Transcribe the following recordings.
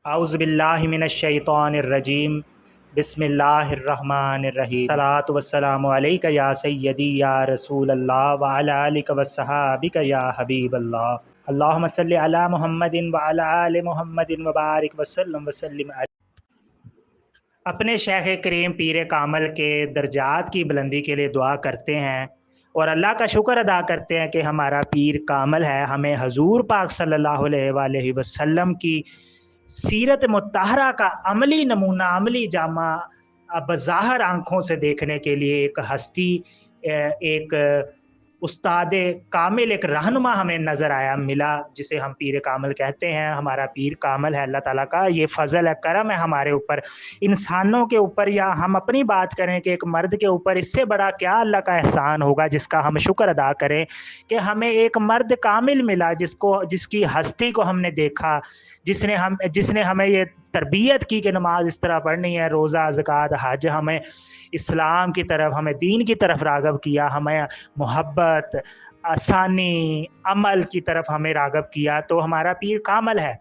अऊज़ु बिल्लाहि मिनश्शैतानिर्रजीम बिस्मिल्लाहिर्रहमानिर्रहीम सलातु वस्सलामु अलैका या सय्यदी या रसूलल्लाह व अला आलिका वस्सहाबिका या हबीबल्लाह अल्लाहुम्मा सल्लि अला मुहम्मदिन व अला आलि मुहम्मदिन व बारिक वसल्लिम। अपने शेख करीम पीर कामल के दर्जात की बुलंदी के लिए दुआ करते हैं और अल्लाह का शुक्र अदा करते हैं कि हमारा पीर कामल है, हमें हजूर पाक सल्लल्लाहु अलैहि वसल्लम की सीरत मुत्तहरा का अमली नमूना, अमली जामा बज़ाहिर आँखों से देखने के लिए एक हस्ती, एक उस्ताद कामिल, एक रहनुमा हमें नज़र आया, मिला, जिसे हम पीर कामल कहते हैं। हमारा पीर कामल है, अल्लाह ताला का ये फ़ज़ल है, करम है हमारे ऊपर, इंसानों के ऊपर, या हम अपनी बात करें कि एक मर्द के ऊपर, इससे बड़ा क्या अल्लाह का एहसान होगा जिसका हम शुक्र अदा करें कि हमें एक मर्द कामिल मिला, जिसकी हस्ती को हमने देखा, जिसने हमें ये तरबियत की कि नमाज इस तरह पढ़नी है, रोज़ा, ज़कात, हज, हमें इस्लाम की तरफ, हमें दीन की तरफ राग़ब किया, हमें मोहब्बत, आसानी, अमल की तरफ हमें राग़ब किया। तो हमारा पीर कामल है।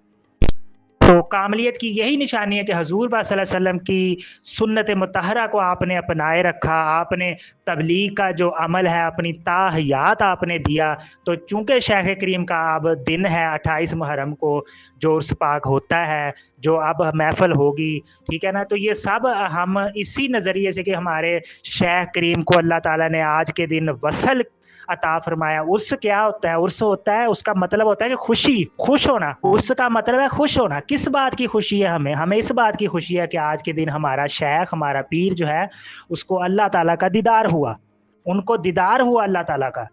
तो कामलियत की यही निशानी है कि हजूर पाक सल्लल्लाहु अलैहि वसल्लम की सुन्नत मुतहरा को आपने अपनाए रखा, आपने तबलीग का जो अमल है, अपनी ताहियात आपने दिया। तो चूँकि शेख करीम का अब दिन है 28 मुहर्रम को जो उर्स पाक होता है, जो अब महफ़िल होगी, ठीक है ना, तो ये सब हम इसी नज़रिए से कि हमारे शेख करीम को अल्लाह ताला ने आज के दिन वसल अता फरमाया। उर्स क्या होता है? उर्स होता है, उसका मतलब होता है कि खुशी, खुश होना। उर्स का मतलब है खुश होना। किस बात की खुशी है हमें इस बात की खुशी है कि आज के दिन हमारा शेख, हमारा पीर जो है, उसको अल्लाह ताला का दीदार हुआ, उनको दीदार हुआ अल्लाह ताला का,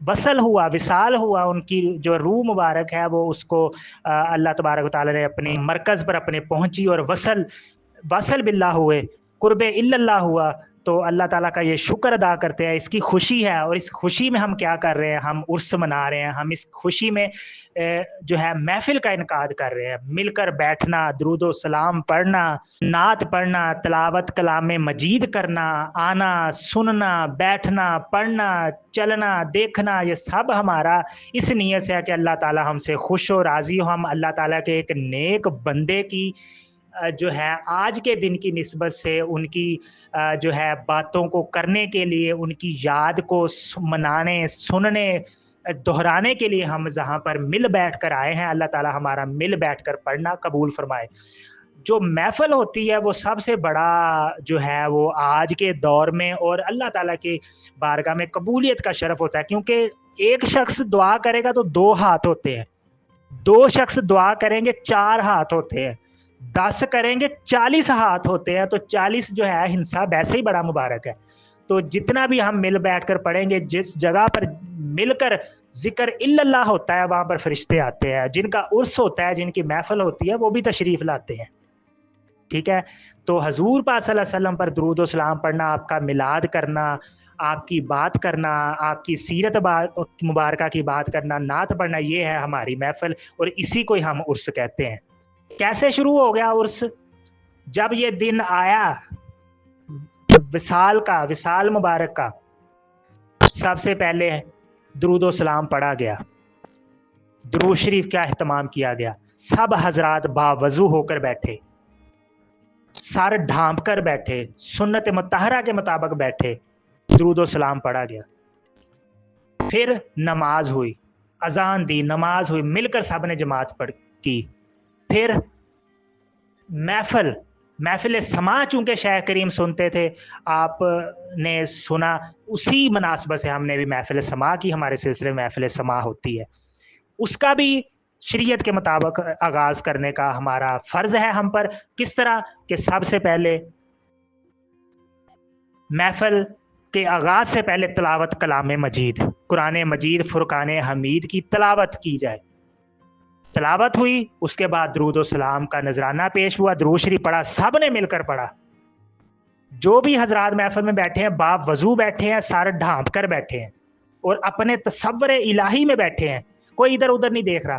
वसल हुआ, विसाल हुआ, उनकी जो रूह मुबारक है वो उसको अल्लाह तबारक व तआला ने अपनी मरकज़ पर अपने पहुँची और वसल बिल्लाह हुए, कुर्बे इल्लल्लाह हुआ। तो अल्लाह ताला का ये शुक्र अदा करते हैं, इसकी खुशी है। और इस खुशी में हम क्या कर रहे हैं? हम उर्स मना रहे हैं। हम इस खुशी में जो है महफ़िल का इनकाद कर रहे हैं, मिलकर बैठना, दुरूद व सलाम पढ़ना, नात पढ़ना, तिलावत कलाम मजीद करना, आना, सुनना, बैठना, पढ़ना, चलना, देखना, ये सब हमारा इस नीयत से है कि अल्लाह ताला हमसे खुश हो, राज़ी हो। हम अल्लाह ताला के एक नेक बंदे की जो है आज के दिन की निस्बत से उनकी जो है बातों को करने के लिए, उनकी याद को मनाने, सुनने, दोहराने के लिए हम जहाँ पर मिल बैठ कर आए हैं, अल्लाह ताला हमारा मिल बैठ कर पढ़ना कबूल फरमाए। जो महफ़िल होती है वो सबसे बड़ा जो है वो आज के दौर में और अल्लाह ताला की बारगाह में कबूलियत का शरफ़ होता है, क्योंकि एक शख्स दुआ करेगा तो 2 हाथ होते हैं, 2 शख्स दुआ करेंगे 4 हाथ होते हैं, 10 करेंगे 40 हाथ होते हैं। तो 40 जो है हिस्सा वैसे ही बड़ा मुबारक है। तो जितना भी हम मिल बैठ कर पढ़ेंगे, जिस जगह पर मिलकर ज़िक्र इल्लल्लाह होता है, वहाँ पर फ़रिश्ते आते हैं, जिनका उर्स होता है, जिनकी महफ़िल होती है, वो भी तशरीफ़ लाते हैं, ठीक है। तो हजूर पाक सल्लल्लाहु अलैहि वसल्लम पर दुरूद व सलाम पढ़ना, आपका मिलाद करना, आपकी बात करना, आपकी सीरत मुबारका की बात करना, नात पढ़ना, ये है हमारी महफ़िल और इसी को ही हम उर्स कहते हैं। कैसे शुरू हो गया उर्स? जब ये दिन आया विसाल मुबारक का, सबसे पहले दुरूद व सलाम पढ़ा गया, दुरूद शरीफ का एहतमाम किया गया। सब हजरात बावजू होकर बैठे, सर ढांप कर बैठे, सुन्नत मुत्तहरा के मुताबिक बैठे, दुरूद व सलाम पढ़ा गया। फिर नमाज हुई, अजान दी, नमाज हुई, मिलकर सब ने जमात पढ़ की। फिर महफिल समा, चूँकि शेख करीम सुनते थे, आपने सुना, उसी मुनासबत से हमने भी महफिल समा की। हमारे सिलसिले में महफिल समा होती है, उसका भी शरीयत के मुताबिक आगाज़ करने का हमारा फ़र्ज़ है हम पर। किस तरह कि सबसे पहले महफिल के आगाज़ से पहले तिलावत कलाम मजीद, कुरान मजीद, फुरकान हमीद की तिलावत की जाए। तिलावत हुई, उसके बाद दुरूद व सलाम का नजराना पेश हुआ, दुरूद शरीफ पढ़ा, सब ने मिलकर पढ़ा। जो भी हजरात महफिल में बैठे हैं, बाप वजू बैठे हैं, सर ढांप कर बैठे हैं और अपने तसव्वुर इलाही में बैठे हैं, कोई इधर उधर नहीं देख रहा।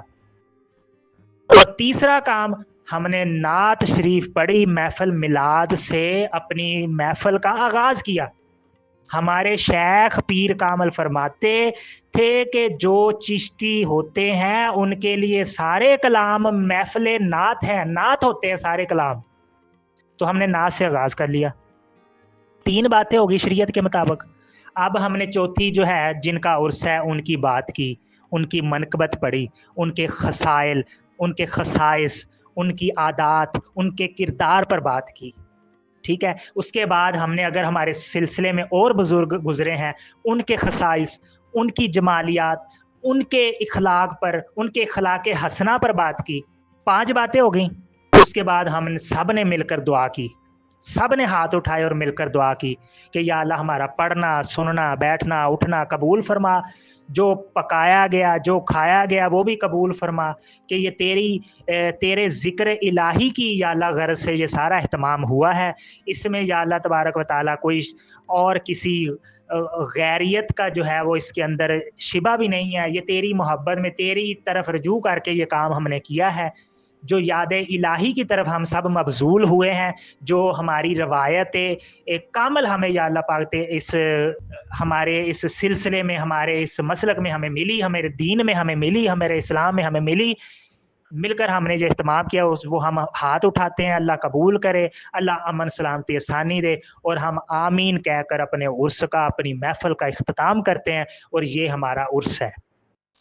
और तीसरा काम, हमने नात शरीफ पढ़ी, महफिल मिलाद से अपनी महफिल का आगाज किया। हमारे शेख पीर कामल फरमाते थे कि जो चिश्ती होते हैं उनके लिए सारे कलाम महफिल नात है, नात होते हैं सारे कलाम। तो हमने नात से आगाज़ कर लिया। 3 बातें होगी शरीयत के मुताबिक। अब हमने चौथी जो है जिनका उर्स है उनकी बात की, उनकी मनक़बत पढ़ी, उनके ख़साइल, उनके ख़साइस, उनकी आदात, उनके किरदार पर बात की। ठीक है? उसके बाद हमने अगर हमारे सिलसिले में और बुज़ुर्ग गुज़रे हैं, उनके ख़साइस, उनकी जमालियात, उनके इख़लाक़ पर, उनके अख़लाक़े हसना पर बात की। 5 बातें हो गईं। उसके बाद हम सब ने मिलकर दुआ की। सब ने हाथ उठाए और मिलकर दुआ की कि या अल्लाह हमारा पढ़ना, सुनना, बैठना, उठना कबूल फ़रमा। जो पकाया गया, जो खाया गया वो भी कबूल फ़रमा कि ये तेरे ज़िक्र इलाही की या अल्लाह ग़रज़ से ये सारा एहतमाम हुआ है। इसमें या अल्लाह तबारक व तआला कोई और किसी गैरियत का जो है वो इसके अंदर शिबा भी नहीं है। ये तेरी मोहब्बत में तेरी तरफ रुजू करके ये काम हमने किया है। जो याद इलाही की तरफ हम सब मबज़ूल हुए हैं, जो हमारी रवायत एक कामल हमें या अल्लाह पाक इस हमारे इस सिलसिले में, हमारे इस मसलक में हमें मिली, हमारे दीन में हमें मिली, हमारे इस्लाम में हमें मिली। मिलकर हमने जो इहतमाम किया उस वो हम हाथ उठाते हैं, अल्लाह कबूल करे, अल्लाह अमन सलामती आसानी दे और हम आमीन कहकर अपने उर्स का, अपनी महफ़िल का इख्तिताम करते हैं और ये हमारा उर्स है,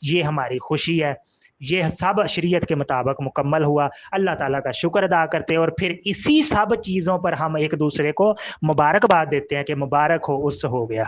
ये हमारी खुशी है। ये सब शरीयत के मुताबिक मुकम्मल हुआ। अल्लाह ताला का शुक्र अदा करते हैं और फिर इसी सब चीज़ों पर हम एक-दूसरे को मुबारकबाद देते हैं कि मुबारक हो, उर्स हो गया।